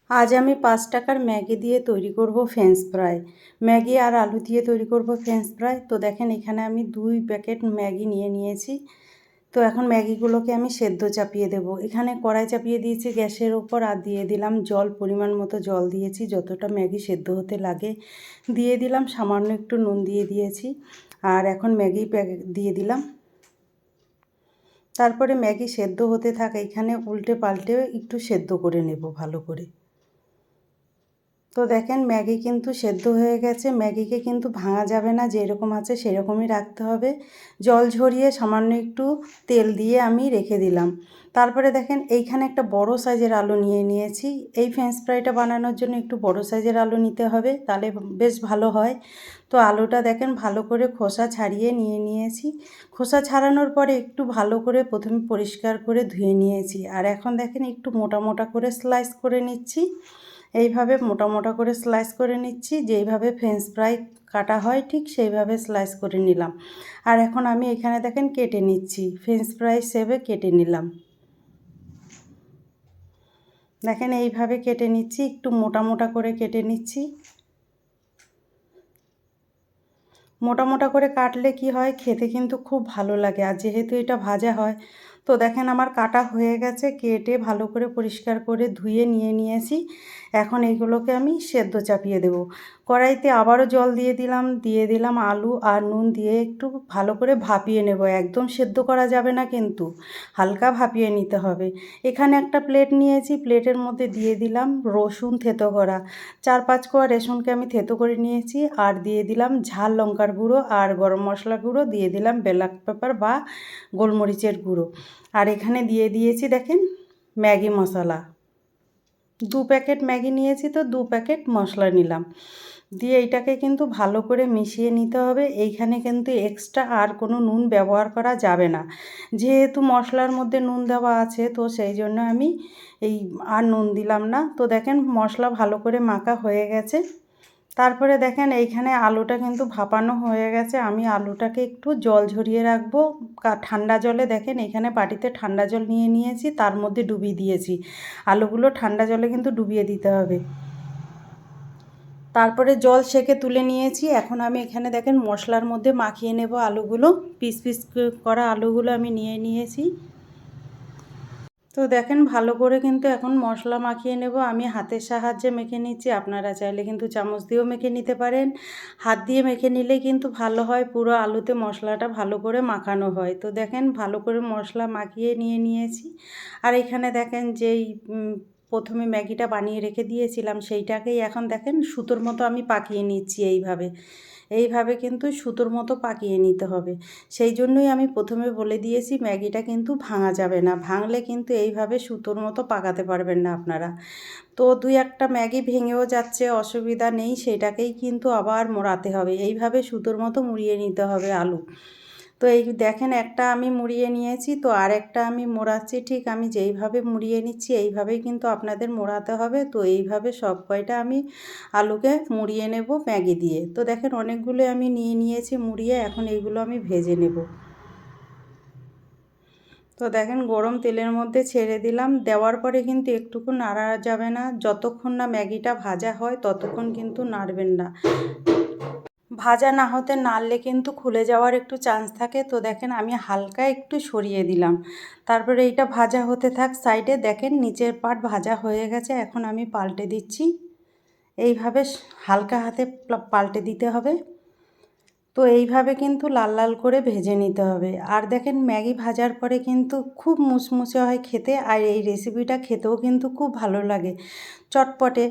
আজ আমি 5 টাকার ম্যাগি দিয়ে তৈরি করব ফ্রেঞ্চ ফ্রাই। ম্যাগি আর আলু দিয়ে তৈরি করব ফ্রেঞ্চ ফ্রাই। তো দেখেন এখানে আমি 2 প্যাকেট ম্যাগি নিয়ে নিয়েছি। তো এখন ম্যাগিগুলোকে আমি সেদ্ধ চাপিয়ে দেব। এখানে কড়াই চাপিয়ে দিয়েছি গ্যাসের ওপর আর দিয়ে দিলাম জল, পরিমাণ মতো জল দিয়েছি যতটা ম্যাগি সেদ্ধ হতে লাগে। দিয়ে দিলাম সামান্য একটু নুন দিয়ে দিয়েছি। আর এখন ম্যাগি প্যাকেট দিয়ে দিলাম। তারপরে ম্যাগি সেদ্ধ হতে থাকে, এখানে উল্টে পাল্টে একটু সেদ্ধ করে নেব ভালো করে। তো দেখেন ম্যাগি কিন্তু সেদ্ধ হয়ে গেছে। ম্যাগিকে কিন্তু ভাঙা যাবে না, যেরকম আছে সেরকমই রাখতে হবে। জল ঝরিয়ে সামান্য একটু তেল দিয়ে আমি রেখে দিলাম। তারপরে দেখেন এইখানে একটা বড় সাইজের আলু নিয়ে নিয়েছি। এই ফ্রেঞ্চ ফ্রাইটা বানানোর জন্য একটু বড় সাইজের আলু নিতে হবে, তাহলে বেশ ভালো হয়। তো আলুটা দেখেন ভালো করে খোসা ছাড়িয়ে নিয়ে নিয়েছি। খোসা ছাড়ানোর পরে একটু ভালো করে প্রথমে পরিষ্কার করে ধুয়ে নিয়েছি। আর এখন দেখেন একটু মোটা মোটা করে স্লাইস করে নিচ্ছি। এইভাবে মোটা মোটা করে স্লাইস করে নিচ্ছি, যেইভাবে ফ্রেঞ্চ ফ্রাই কাটা হয় ঠিক সেইভাবে স্লাইস করে নিলাম। আর এখন আমি এখানে দেখেন কেটে নিচ্ছি, ফ্রেঞ্চ ফ্রাই হিসেবে কেটে নিলাম। দেখেন এইভাবে কেটে নিচ্ছি, একটু মোটা মোটা করে কেটে নিচ্ছি। মোটা মোটা করে কাটলে কি হয়, খেতে কিন্তু খুব ভালো লাগে। আর যেহেতু এটা ভাজা হয়, তো দেখেন আমার কাটা হয়ে গেছে, কেটে ভালো করে পরিষ্কার করে ধুয়ে নিয়ে নিয়েছি। এখন এইগুলোকে আমি সেদ্ধ চাপিয়ে দেব। কড়াইতে আবারও জল দিয়ে দিলাম আলু আর নুন দিয়ে একটু ভালো করে ভাপিয়ে নেব। একদম সেদ্ধ করা যাবে না, কিন্তু হালকা ভাপিয়ে নিতে হবে। এখানে একটা প্লেট নিয়েছি, প্লেটের মধ্যে দিয়ে দিলাম রসুন থেতো করা। 4-5 কোয়া রসুনকে আমি থেতো করে নিয়েছি। আর দিয়ে দিলাম ঝাল লঙ্কার গুঁড়ো আর গরম মশলা গুঁড়ো, দিয়ে দিলাম ব্ল্যাক পেপার বা গোলমরিচের গুঁড়ো। আর এখানে দিয়ে দিয়েছি দেখেন ম্যাগি মশলা। 2 প্যাকেট ম্যাগি নিয়েছি, তো 2 প্যাকেট মশলা নিলাম। দিয়ে এইটাকে কিন্তু ভালো করে মিশিয়ে নিতে হবে। এইখানে কিন্তু এক্সট্রা আর কোনো নুন ব্যবহার করা যাবে না, যেহেতু মশলার মধ্যে নুন দেওয়া আছে, তো সেই জন্য আমি আর নুন দিলাম না। তো দেখেন মশলা ভালো করে মাখা হয়ে গেছে। তারপরে দেখেন এইখানে আলুটা কিন্তু ভাপানো হয়ে গেছে। আমি আলুটাকে একটু জল ঝরিয়ে রাখবো ঠান্ডা জলে। দেখেন এখানে বাটিতে ঠান্ডা জল নিয়ে নিয়েছি, তার মধ্যে ডুবিয়ে দিয়েছি। আলুগুলো ঠান্ডা জলে কিন্তু ডুবিয়ে দিতে হবে। তারপরে জল সেকে তুলে নিয়েছি। এখন আমি এখানে দেখেন মশলার মধ্যে মাখিয়ে নেব আলুগুলো। পিস পিস করা আলুগুলো আমি নিয়ে নিয়েছি। তো দেখেন ভালো করে কিন্তু এখন মশলা মাখিয়ে নেব। আমি হাতের সাহায্যে মেখে নিচ্ছি, আপনারা চাইলে কিন্তু চামচ দিয়েও মেখে নিতে পারেন। হাত দিয়ে মেখে নিলে কিন্তু ভালো হয়, পুরো আলুতে মশলাটা ভালো করে মাখানো হয়। তো দেখেন ভালো করে মশলা মাখিয়ে নিয়ে নিয়েছি। আর এখানে দেখেন যেই প্রথমে ম্যাগিটা বানিয়ে রেখে দিয়েছিলাম, সেইটাকেই এখন দেখেন সুতোর মতো আমি পাকিয়ে নিচ্ছি। এইভাবে কিন্তু সুতোর মতো পাকিয়ে নিতে হবে। সেই জন্যই আমি প্রথমে বলে দিয়েছি ম্যাগিটা কিন্তু ভাঙা যাবে না, ভাঙলে কিন্তু এইভাবে সুতোর মতো পাকাতে পারবেন না আপনারা। তো 2-1টা ম্যাগি ভেঙেও যাচ্ছে, অসুবিধা নেই, সেটাকেই কিন্তু আবার মোড়াতে হবে। এইভাবে সুতোর মতো মুড়িয়ে নিতে হবে আলু। তো এই দেখেন একটা আমি মুড়িয়ে নিয়েছি, তো আরেকটা আমি মোড়াচ্ছি। ঠিক আমি যেইভাবে মুড়িয়ে নিচ্ছি এইভাবেই কিন্তু আপনাদের মোড়াতে হবে। তো এইভাবে সব কয়টা আমি আলুকে মুড়িয়ে নেব ম্যাগি দিয়ে। তো দেখেন অনেকগুলো আমি নিয়ে নিয়েছি মুড়িয়ে, এখন এইগুলো আমি ভেজে নেব। তো দেখেন গরম তেলের মধ্যে ছেড়ে দিলাম। দেওয়ার পরে কিন্তু একটুকু নাড়া যাবে না, যতক্ষণ না ম্যাগিটা ভাজা হয় ততক্ষণ কিন্তু নাড়বেন না। ভাজা না হতে নাড়লে কিন্তু খুলে যাওয়ার একটু চান্স থাকে। তো দেখেন আমি হালকা একটু সরিয়ে দিলাম। তারপরে এইটা ভাজা হতে থাক সাইডে। দেখেন নিচের পাট ভাজা হয়ে গেছে, এখন আমি পাল্টে দিচ্ছি। এইভাবে হালকা হাতে পাল্টে দিতে হবে। তো এইভাবে কিন্তু লাল লাল করে ভেজে নিতে হবে। আর দেখেন ম্যাগি ভাজার পরে কিন্তু খুব মুচমুচে হয় খেতে, আর এই রেসিপিটা খেতেও কিন্তু খুব ভালো লাগে, চটপটে।